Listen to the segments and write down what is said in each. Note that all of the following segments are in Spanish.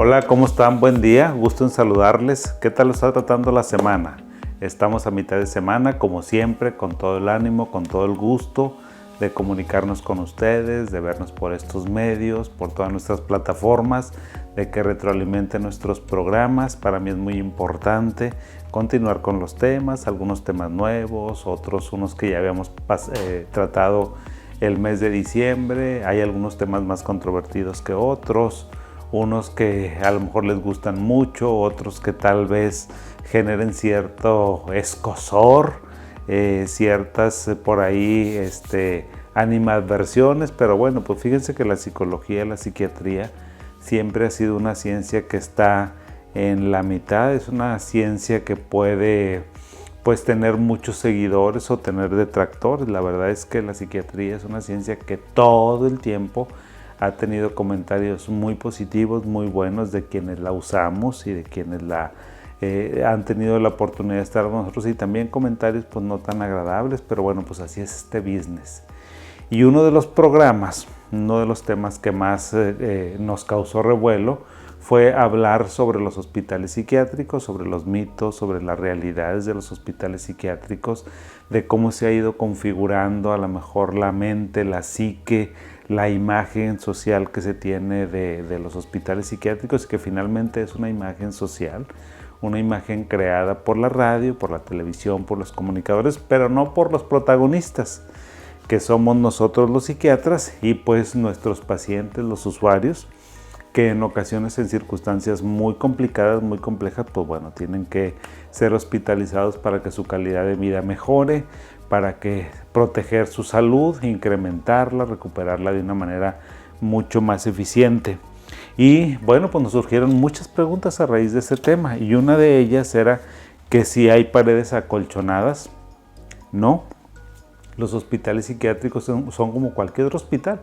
Hola, ¿cómo están? Buen día, gusto en saludarles. ¿Qué tal lo está tratando la semana? Estamos a mitad de semana, como siempre, con todo el ánimo, con todo el gusto de comunicarnos con ustedes, de vernos por estos medios, por todas nuestras plataformas, de que retroalimenten nuestros programas. Para mí es muy importante continuar con los temas, algunos temas nuevos, otros unos que ya habíamos tratado el mes de diciembre. Hay algunos temas más controvertidos que otros, unos que a lo mejor les gustan mucho, otros que tal vez generen cierto escozor, ciertas por ahí animadversiones, pero bueno, pues fíjense que la psicología, la psiquiatría siempre ha sido una ciencia que está en la mitad, es una ciencia que puede pues tener muchos seguidores o tener detractores. La verdad es que la psiquiatría es una ciencia que todo el tiempo ha tenido comentarios muy positivos, muy buenos de quienes la usamos y de quienes la han tenido la oportunidad de estar con nosotros, y también comentarios pues no tan agradables, pero bueno, pues así es este business. Y uno de los programas, uno de los temas que más nos causó revuelo fue hablar sobre los hospitales psiquiátricos, sobre los mitos, sobre las realidades de los hospitales psiquiátricos, de cómo se ha ido configurando a lo mejor la mente, la psique, la imagen social que se tiene de los hospitales psiquiátricos, que finalmente es una imagen social, una imagen creada por la radio, por la televisión, por los comunicadores, pero no por los protagonistas, que somos nosotros los psiquiatras y pues nuestros pacientes, los usuarios, que en ocasiones en circunstancias muy complicadas, muy complejas, pues bueno, tienen que ser hospitalizados para que su calidad de vida mejore, para que proteger su salud, incrementarla, recuperarla de una manera mucho más eficiente. Y bueno, pues nos surgieron muchas preguntas a raíz de ese tema, y una de ellas era que si hay paredes acolchonadas. No, los hospitales psiquiátricos son como cualquier otro hospital.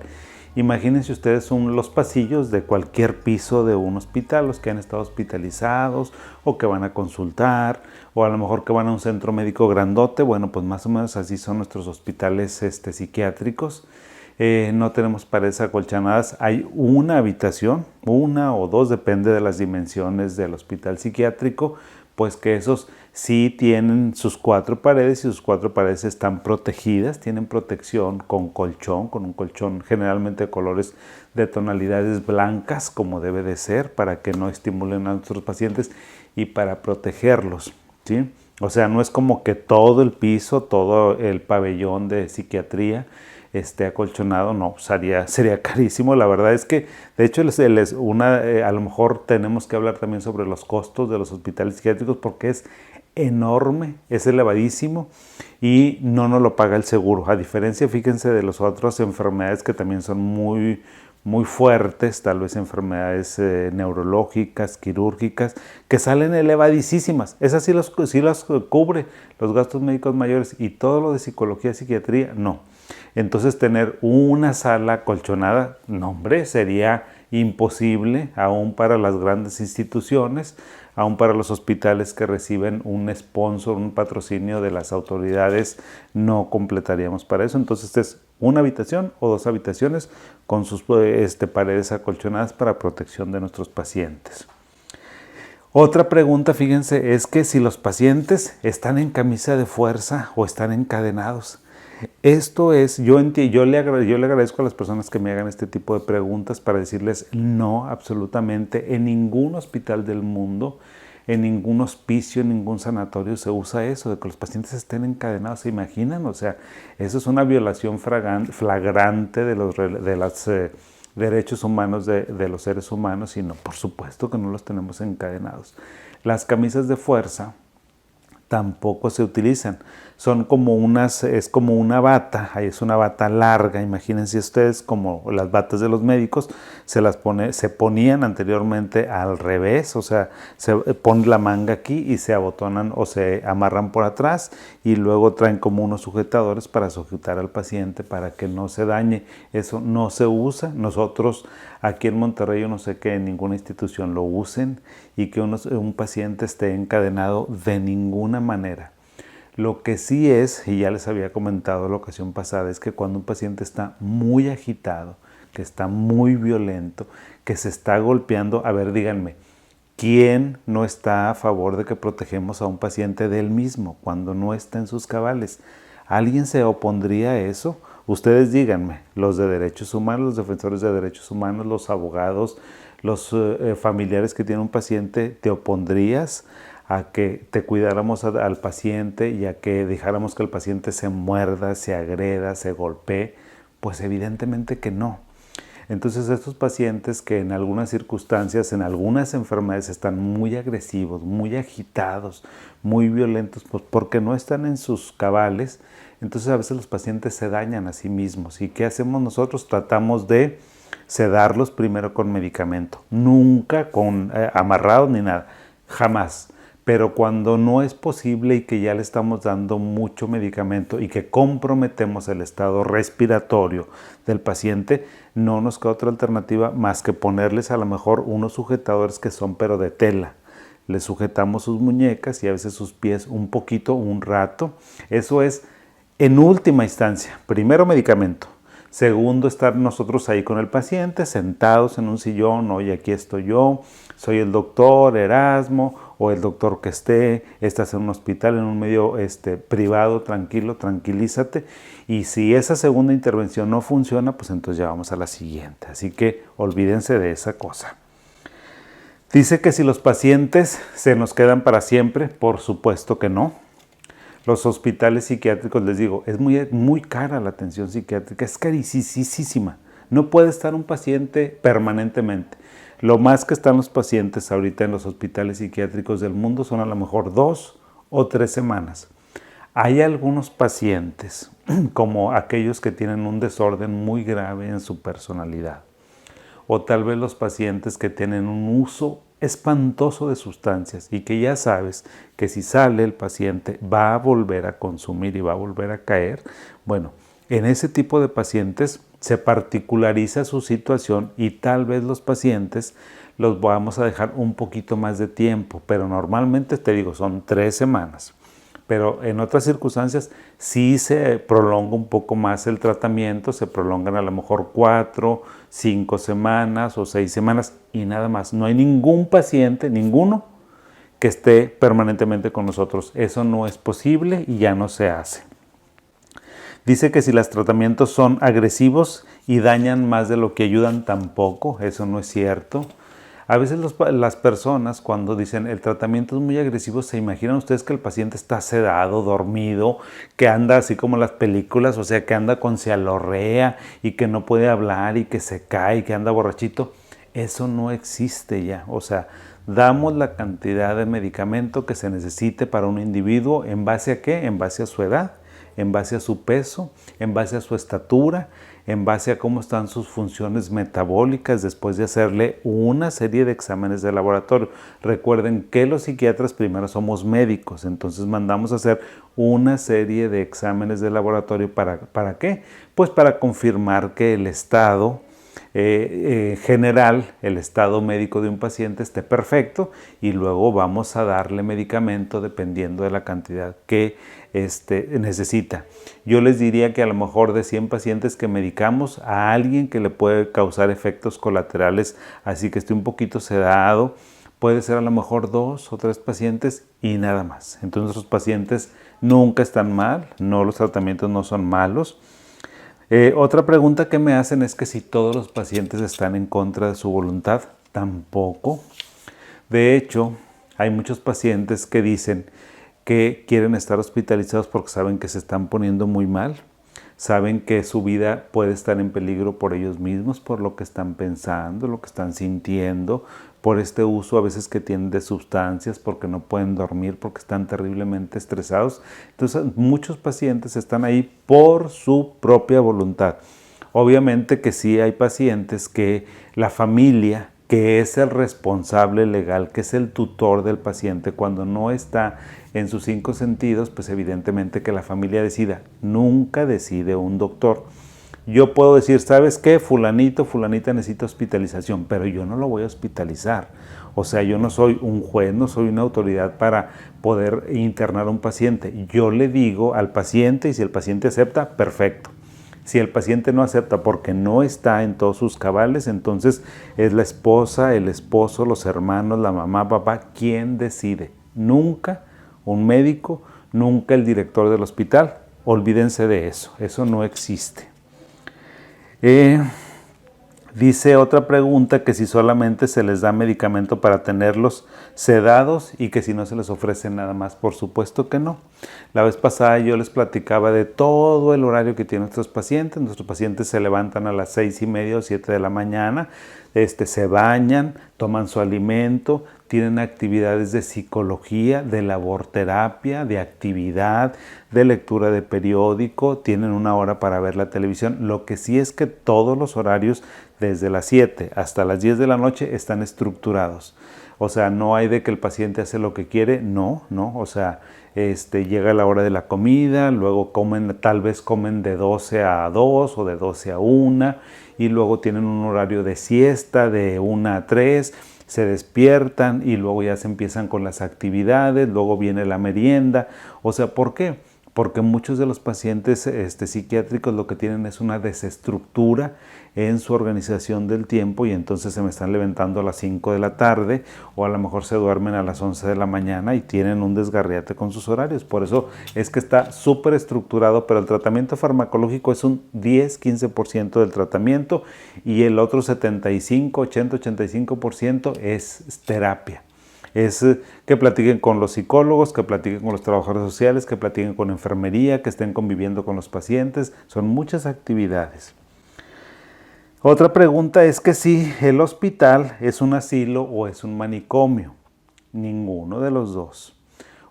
Imagínense ustedes los pasillos de cualquier piso de un hospital, los que han estado hospitalizados o que van a consultar, o a lo mejor que van a un centro médico grandote. Bueno, pues más o menos así son nuestros hospitales psiquiátricos. No tenemos paredes acolchonadas, hay una habitación, una o dos, depende de las dimensiones del hospital psiquiátrico, pues que esos sí tienen sus 4 paredes, y sus 4 paredes están protegidas, tienen protección con colchón, con un colchón generalmente de colores de tonalidades blancas, como debe de ser, para que no estimulen a nuestros pacientes y para protegerlos, ¿sí? O sea, no es como que todo el piso, todo el pabellón de psiquiatría esté acolchonado, no, sería carísimo. La verdad es que, de hecho, a lo mejor tenemos que hablar también sobre los costos de los hospitales psiquiátricos, porque es enorme, es elevadísimo y no nos lo paga el seguro. A diferencia, fíjense, de las otras enfermedades que también son muy, muy fuertes, tal vez enfermedades neurológicas, quirúrgicas, que salen elevadísimas. Esas sí las cubre los gastos médicos mayores, y todo lo de psicología, psiquiatría, no. Entonces tener una sala acolchonada, no hombre, sería imposible, aún para las grandes instituciones, aún para los hospitales que reciben un sponsor, un patrocinio de las autoridades, no completaríamos para eso. Entonces es una habitación o 2 habitaciones con sus paredes acolchonadas para protección de nuestros pacientes. Otra pregunta, fíjense, es que si los pacientes están en camisa de fuerza o están encadenados. Esto es, yo le agradezco a las personas que me hagan este tipo de preguntas para decirles no, absolutamente. En ningún hospital del mundo, en ningún hospicio, en ningún sanatorio se usa eso, de que los pacientes estén encadenados. ¿Se imaginan? O sea, eso es una violación flagrante de los derechos humanos de los seres humanos, y no, por supuesto que no los tenemos encadenados. Las camisas de fuerza tampoco se utilizan. Son como es como una bata, es una bata larga. Imagínense ustedes, como las batas de los médicos, se ponían anteriormente al revés, o sea, se pone la manga aquí y se abotonan o se amarran por atrás, y luego traen como unos sujetadores para sujetar al paciente para que no se dañe. Eso no se usa. Nosotros aquí en Monterrey, yo no sé que en ninguna institución lo usen, y que un paciente esté encadenado de ninguna manera. Lo que sí es, y ya les había comentado la ocasión pasada, es que cuando un paciente está muy agitado, que está muy violento, que se está golpeando, a ver, díganme, ¿quién no está a favor de que protegemos a un paciente de él mismo cuando no está en sus cabales? ¿Alguien se opondría a eso? Ustedes díganme, los de derechos humanos, los defensores de derechos humanos, los abogados, los familiares que tienen un paciente, ¿te opondrías a que te cuidáramos al paciente y a que dejáramos que el paciente se muerda, se agreda, se golpee? Pues evidentemente que no. Entonces estos pacientes que en algunas circunstancias, en algunas enfermedades están muy agresivos, muy agitados, muy violentos, pues porque no están en sus cabales, entonces a veces los pacientes se dañan a sí mismos. ¿Y qué hacemos nosotros? Tratamos de sedarlos primero con medicamento, nunca con amarrados ni nada, jamás. Pero cuando no es posible y que ya le estamos dando mucho medicamento y que comprometemos el estado respiratorio del paciente, no nos queda otra alternativa más que ponerles a lo mejor unos sujetadores que son pero de tela. Les sujetamos sus muñecas y a veces sus pies un poquito, un rato. Eso es en última instancia. Primero medicamento. Segundo, estar nosotros ahí con el paciente, sentados en un sillón. Oye, aquí estoy yo, soy el doctor Erasmo, o el doctor que estás en un hospital, en un medio privado, tranquilo, tranquilízate. Y si esa segunda intervención no funciona, pues entonces ya vamos a la siguiente. Así que olvídense de esa cosa. Dice que si los pacientes se nos quedan para siempre, por supuesto que no. Los hospitales psiquiátricos, les digo, es muy cara la atención psiquiátrica, es carísima. No puede estar un paciente permanentemente. Lo más que están los pacientes ahorita en los hospitales psiquiátricos del mundo son a lo mejor 2 o 3 semanas. Hay algunos pacientes, como aquellos que tienen un desorden muy grave en su personalidad, o tal vez los pacientes que tienen un uso espantoso de sustancias y que ya sabes que si sale el paciente va a volver a consumir y va a volver a caer. Bueno, en ese tipo de pacientes se particulariza su situación y tal vez los pacientes los vamos a dejar un poquito más de tiempo, pero normalmente te digo son 3 semanas. Pero en otras circunstancias sí se prolonga un poco más el tratamiento, se prolongan a lo mejor 4, 5 semanas o 6 semanas y nada más. No hay ningún paciente, ninguno, que esté permanentemente con nosotros. Eso no es posible y ya no se hace. Dice que si los tratamientos son agresivos y dañan más de lo que ayudan, tampoco, eso no es cierto. A veces las personas cuando dicen el tratamiento es muy agresivo, se imaginan ustedes que el paciente está sedado, dormido, que anda así como las películas, o sea, que anda con cialorrea y que no puede hablar y que se cae y que anda borrachito. Eso no existe ya, o sea, damos la cantidad de medicamento que se necesite para un individuo. ¿En base a qué? En base a su edad, en base a su peso, en base a su estatura, en base a cómo están sus funciones metabólicas después de hacerle una serie de exámenes de laboratorio. Recuerden que los psiquiatras primero somos médicos, entonces mandamos a hacer una serie de exámenes de laboratorio. ¿Para qué? Pues para confirmar que el estado general, el estado médico de un paciente esté perfecto y luego vamos a darle medicamento dependiendo de la cantidad que necesita. Yo les diría que a lo mejor de 100 pacientes que medicamos, a alguien que le puede causar efectos colaterales, así que esté un poquito sedado, puede ser a lo mejor 2 o 3 pacientes y nada más. Entonces los pacientes nunca están mal, no, los tratamientos no son malos. Otra pregunta que me hacen es que si todos los pacientes están en contra de su voluntad. Tampoco. De hecho, hay muchos pacientes que dicen que quieren estar hospitalizados porque saben que se están poniendo muy mal, saben que su vida puede estar en peligro por ellos mismos, por lo que están pensando, lo que están sintiendo, por este uso a veces que tienen de sustancias, porque no pueden dormir, porque están terriblemente estresados. Entonces muchos pacientes están ahí por su propia voluntad. Obviamente que sí hay pacientes que la familia, que es el responsable legal, que es el tutor del paciente, cuando no está en sus 5 sentidos, pues evidentemente que la familia decida. Nunca decide un doctor. Yo puedo decir, ¿sabes qué? Fulanito, fulanita necesita hospitalización, pero yo no lo voy a hospitalizar. O sea, yo no soy un juez, no soy una autoridad para poder internar a un paciente. Yo le digo al paciente y si el paciente acepta, perfecto. Si el paciente no acepta porque no está en todos sus cabales, entonces es la esposa, el esposo, los hermanos, la mamá, papá, quien decide. Nunca un médico, nunca el director del hospital. Olvídense de eso, eso no existe. Dice otra pregunta que si solamente se les da medicamento para tenerlos sedados y que si no se les ofrece nada más. Por supuesto que no. La vez pasada yo les platicaba de todo el horario que tienen nuestros pacientes. Nuestros pacientes se levantan a las 6:30 o 7 de la mañana, se bañan, toman su alimento, tienen actividades de psicología, de laborterapia, de actividad, de lectura de periódico, tienen una hora para ver la televisión. Lo que sí es que todos los horarios desde las 7 hasta las 10 de la noche están estructurados. O sea, no hay de que el paciente hace lo que quiere, no, o sea, llega la hora de la comida, luego comen, tal vez comen de 12 a 2 o de 12 a 1 y luego tienen un horario de siesta de 1 a 3, se despiertan y luego ya se empiezan con las actividades, luego viene la merienda. O sea, ¿por qué? Porque muchos de los pacientes psiquiátricos lo que tienen es una desestructura en su organización del tiempo y entonces se me están levantando a las 5 de la tarde o a lo mejor se duermen a las 11 de la mañana y tienen un desgarriate con sus horarios. Por eso es que está súper estructurado, pero el tratamiento farmacológico es un 10-15% del tratamiento y el otro 75, 80, 85% es terapia. Es que platiquen con los psicólogos, que platiquen con los trabajadores sociales, que platiquen con enfermería, que estén conviviendo con los pacientes. Son muchas actividades. Otra pregunta es que si el hospital es un asilo o es un manicomio. Ninguno de los dos.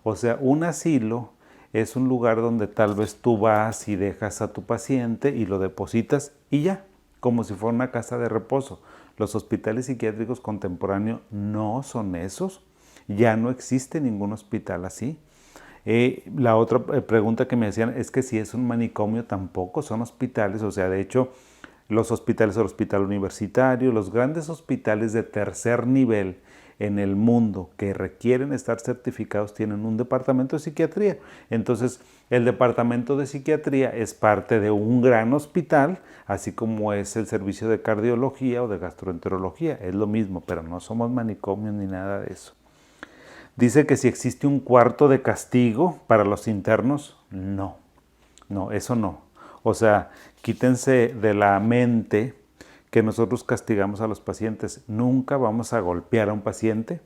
O sea, un asilo es un lugar donde tal vez tú vas y dejas a tu paciente y lo depositas y ya, como si fuera una casa de reposo. Los hospitales psiquiátricos contemporáneos no son esos. Ya no existe ningún hospital así. La otra pregunta que me hacían es que si es un manicomio tampoco son hospitales. O sea, de hecho, los hospitales, el hospital universitario, los grandes hospitales de tercer nivel en el mundo que requieren estar certificados tienen un departamento de psiquiatría. Entonces, el departamento de psiquiatría es parte de un gran hospital, así como es el servicio de cardiología o de gastroenterología. Es lo mismo, pero no somos manicomios ni nada de eso. Dice que si existe un cuarto de castigo para los internos, no, eso no. O sea, quítense de la mente que nosotros castigamos a los pacientes. Nunca vamos a golpear a un paciente,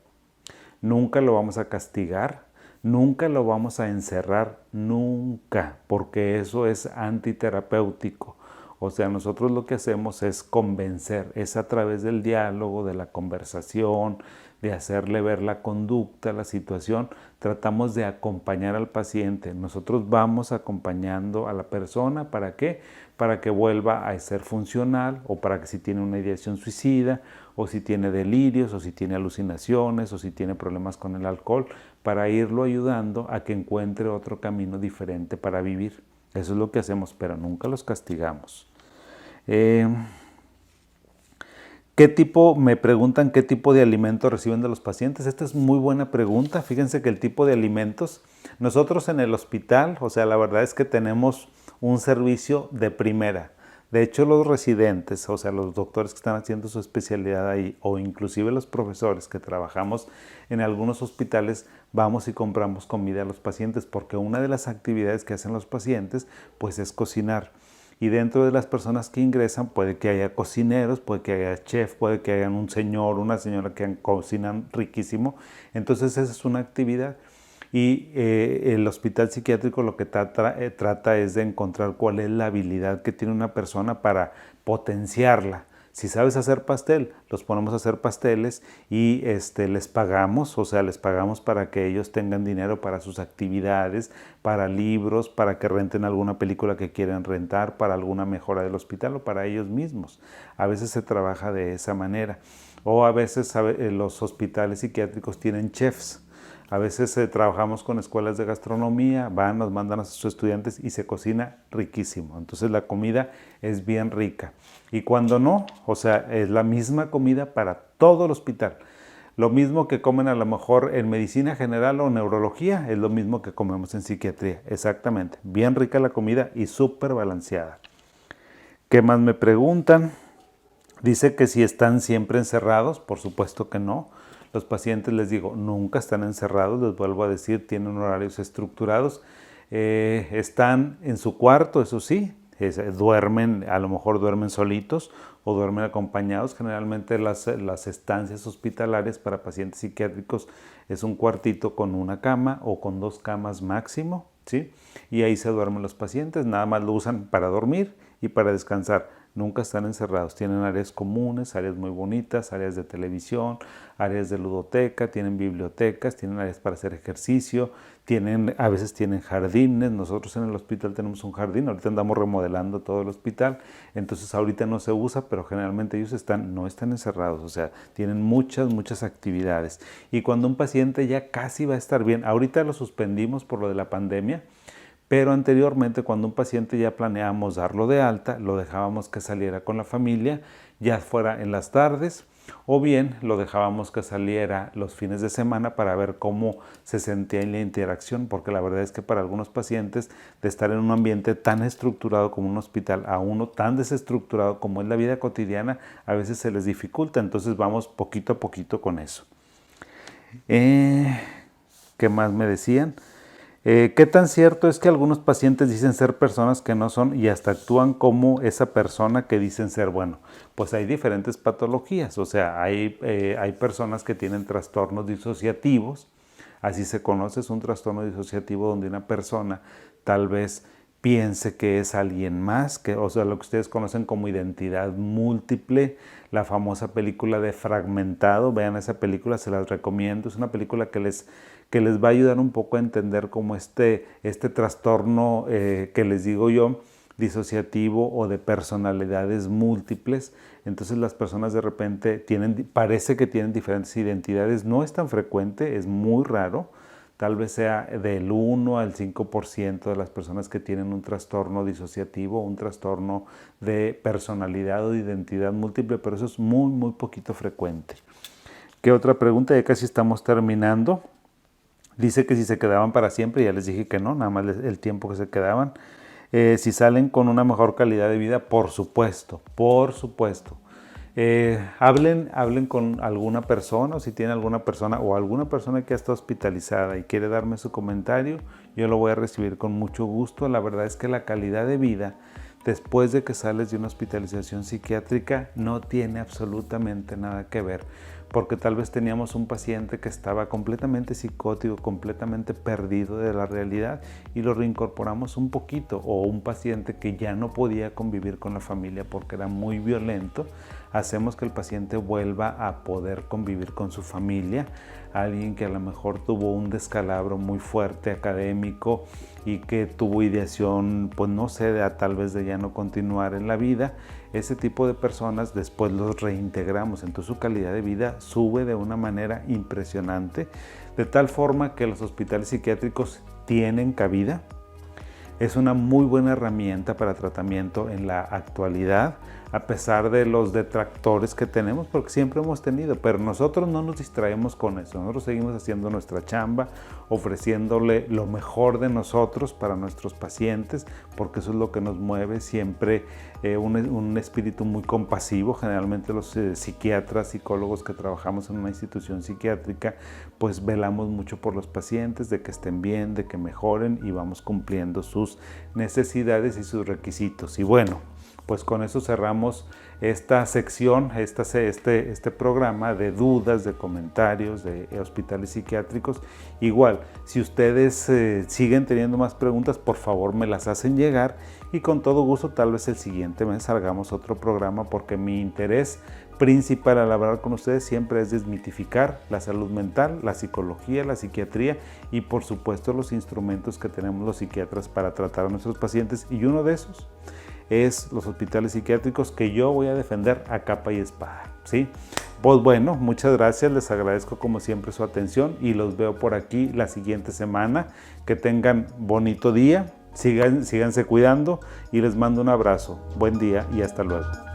nunca lo vamos a castigar, nunca lo vamos a encerrar, nunca, porque eso es antiterapéutico. O sea, nosotros lo que hacemos es convencer, es a través del diálogo, de la conversación, de hacerle ver la conducta, la situación. Tratamos de acompañar al paciente. Nosotros vamos acompañando a la persona. ¿Para qué? Para que vuelva a ser funcional o para que si tiene una ideación suicida o si tiene delirios o si tiene alucinaciones o si tiene problemas con el alcohol, para irlo ayudando a que encuentre otro camino diferente para vivir. Eso es lo que hacemos, pero nunca los castigamos. Me preguntan qué tipo de alimentos reciben de los pacientes. Esta es muy buena pregunta. Fíjense que el tipo de alimentos, nosotros en el hospital, o sea, la verdad es que tenemos un servicio de primera. De hecho, los residentes, o sea, los doctores que están haciendo su especialidad ahí, o inclusive los profesores que trabajamos en algunos hospitales, vamos y compramos comida a los pacientes, porque una de las actividades que hacen los pacientes, pues es cocinar. Y dentro de las personas que ingresan puede que haya cocineros, puede que haya chef, puede que haya un señor, una señora que cocinan riquísimo. Entonces esa es una actividad. Y el hospital psiquiátrico lo que trata es de encontrar cuál es la habilidad que tiene una persona para potenciarla. Si sabes hacer pastel, los ponemos a hacer pasteles y les pagamos, o sea, les pagamos para que ellos tengan dinero para sus actividades, para libros, para que renten alguna película que quieran rentar, para alguna mejora del hospital o para ellos mismos. A veces se trabaja de esa manera. O a veces los hospitales psiquiátricos tienen chefs. A veces trabajamos con escuelas de gastronomía, nos mandan a sus estudiantes y se cocina riquísimo. Entonces la comida es bien rica. Y cuando no, o sea, es la misma comida para todo el hospital. Lo mismo que comen a lo mejor en medicina general o neurología, es lo mismo que comemos en psiquiatría. Exactamente. Bien rica la comida y súper balanceada. ¿Qué más me preguntan? Dice que si están siempre encerrados, por supuesto que no. Los pacientes, les digo, nunca están encerrados, les vuelvo a decir, tienen horarios estructurados. Están en su cuarto, eso sí, duermen, a lo mejor duermen solitos o duermen acompañados. Generalmente las estancias hospitalarias para pacientes psiquiátricos es un cuartito con una cama o con 2 camas máximo, ¿sí? Y ahí se duermen los pacientes, nada más lo usan para dormir y para descansar. Nunca están encerrados, tienen áreas comunes, áreas muy bonitas, áreas de televisión, áreas de ludoteca, tienen bibliotecas, tienen áreas para hacer ejercicio, a veces tienen jardines. Nosotros en el hospital tenemos un jardín, ahorita andamos remodelando todo el hospital, entonces ahorita no se usa, pero generalmente ellos no están encerrados, o sea, tienen muchas actividades. Y cuando un paciente ya casi va a estar bien, ahorita lo suspendimos por lo de la pandemia, pero anteriormente, cuando un paciente ya planeábamos darlo de alta, lo dejábamos que saliera con la familia, ya fuera en las tardes, o bien lo dejábamos que saliera los fines de semana para ver cómo se sentía en la interacción, porque la verdad es que para algunos pacientes, de estar en un ambiente tan estructurado como un hospital a uno tan desestructurado como es la vida cotidiana, a veces se les dificulta. Entonces vamos poquito a poquito con eso. ¿Qué más me decían? ¿Qué tan cierto es que algunos pacientes dicen ser personas que no son y hasta actúan como esa persona que dicen ser? Bueno, pues hay diferentes patologías, o sea, hay personas que tienen trastornos disociativos, así se conoce, es un trastorno disociativo donde una persona tal vez piense que es alguien más, o sea, lo que ustedes conocen como identidad múltiple, la famosa película de Fragmentado. Vean esa película, se las recomiendo, es una película que les va a ayudar un poco a entender cómo este trastorno que les digo yo, disociativo o de personalidades múltiples. Entonces las personas de repente parece que tienen diferentes identidades, no es tan frecuente, es muy raro. Tal vez sea del 1 al 5% de las personas que tienen un trastorno disociativo, un trastorno de personalidad o de identidad múltiple, pero eso es muy poquito frecuente. ¿Qué otra pregunta? Ya casi estamos terminando. Dice que si se quedaban para siempre, ya les dije que no, nada más el tiempo que se quedaban. Si salen con una mejor calidad de vida, por supuesto. Hablen con alguna persona, o si tiene alguna persona o alguna persona que está hospitalizada y quiere darme su comentario, yo lo voy a recibir con mucho gusto. La verdad es que la calidad de vida después de que sales de una hospitalización psiquiátrica no tiene absolutamente nada que ver, porque tal vez teníamos un paciente que estaba completamente psicótico, completamente perdido de la realidad y lo reincorporamos un poquito, o un paciente que ya no podía convivir con la familia porque era muy violento, hacemos que el paciente vuelva a poder convivir con su familia. Alguien que a lo mejor tuvo un descalabro muy fuerte académico y que tuvo ideación, pues no sé, tal vez de ya no continuar en la vida, ese tipo de personas después los reintegramos, entonces su calidad de vida sube de una manera impresionante, de tal forma que los hospitales psiquiátricos tienen cabida. Es una muy buena herramienta para tratamiento en la actualidad, a pesar de los detractores que tenemos, porque siempre hemos tenido, pero nosotros no nos distraemos con eso. Nosotros seguimos haciendo nuestra chamba, ofreciéndole lo mejor de nosotros para nuestros pacientes, porque eso es lo que nos mueve siempre, un espíritu muy compasivo. Generalmente los psiquiatras, psicólogos que trabajamos en una institución psiquiátrica, pues velamos mucho por los pacientes, de que estén bien, de que mejoren, y vamos cumpliendo sus necesidades y sus requisitos. Y bueno, pues con eso cerramos esta sección, este programa de dudas, de comentarios de hospitales psiquiátricos. Igual, si ustedes siguen teniendo más preguntas, por favor me las hacen llegar, y con todo gusto tal vez el siguiente mes hagamos otro programa, porque mi interés principal al hablar con ustedes siempre es desmitificar la salud mental, la psicología, la psiquiatría y por supuesto los instrumentos que tenemos los psiquiatras para tratar a nuestros pacientes, y uno de esos es los hospitales psiquiátricos, que yo voy a defender a capa y espada, ¿sí? Pues bueno, muchas gracias, les agradezco como siempre su atención y los veo por aquí la siguiente semana. Que tengan bonito día, síganse cuidando y les mando un abrazo. Buen día y hasta luego.